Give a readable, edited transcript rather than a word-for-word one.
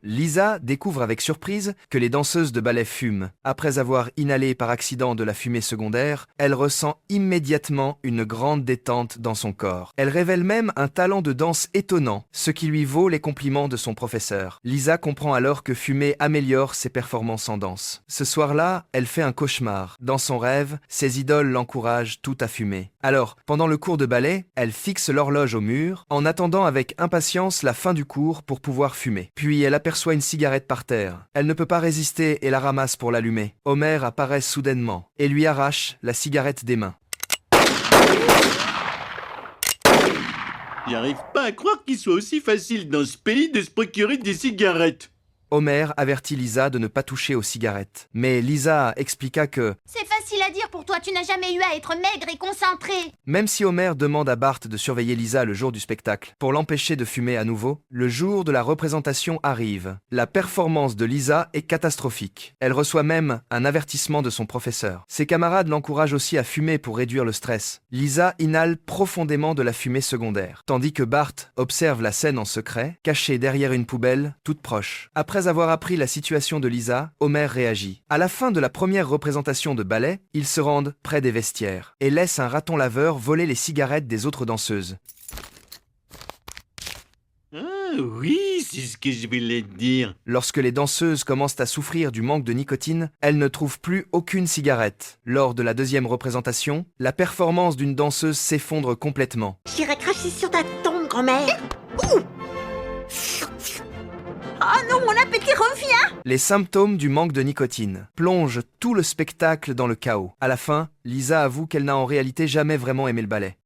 Lisa découvre avec surprise que les danseuses de ballet fument. Après avoir inhalé par accident de la fumée secondaire, elle ressent immédiatement une grande détente dans son corps. Elle révèle même un talent de danse étonnant, ce qui lui vaut les compliments de son professeur. Lisa comprend alors que fumer améliore ses performances en danse. Ce soir-là, elle fait un cauchemar. Dans son rêve, ses idoles l'encouragent tout à fumer. Alors, pendant le cours de ballet, elle fixe l'horloge au mur, en attendant avec impatience la fin du cours pour pouvoir fumer. Puis elle aperçoit une cigarette par terre. Elle ne peut pas résister et la ramasse pour l'allumer. Homer apparaît soudainement et lui arrache la cigarette des mains. J'arrive pas à croire qu'il soit aussi facile dans ce pays de se procurer des cigarettes. Homer avertit Lisa de ne pas toucher aux cigarettes. Mais Lisa expliqua que C'est facile à dire pour toi, tu n'as jamais eu à être maigre et concentré. même si Homer demande à Bart de surveiller Lisa le jour du spectacle pour l'empêcher de fumer à nouveau, le jour de la représentation arrive. La performance de Lisa est catastrophique. Elle reçoit même un avertissement de son professeur. Ses camarades l'encouragent aussi à fumer pour réduire le stress. Lisa inhale profondément de la fumée secondaire, tandis que Bart observe la scène en secret, caché derrière une poubelle, toute proche. Après avoir appris la situation de Lisa, Homer réagit. À la fin de la première représentation de ballet, ils se rendent près des vestiaires et laissent un raton laveur voler les cigarettes des autres danseuses. Ah oui, c'est ce que je voulais te dire. Lorsque les danseuses commencent à souffrir du manque de nicotine, elles ne trouvent plus aucune cigarette. Lors de la deuxième représentation, la performance d'une danseuse s'effondre complètement. J'irai cracher sur ta tombe, grand-mère. Ouh. Oh non, mon appétit revient. Les symptômes du manque de nicotine plongent tout le spectacle dans le chaos. À la fin, Lisa avoue qu'elle n'a en réalité jamais vraiment aimé le ballet.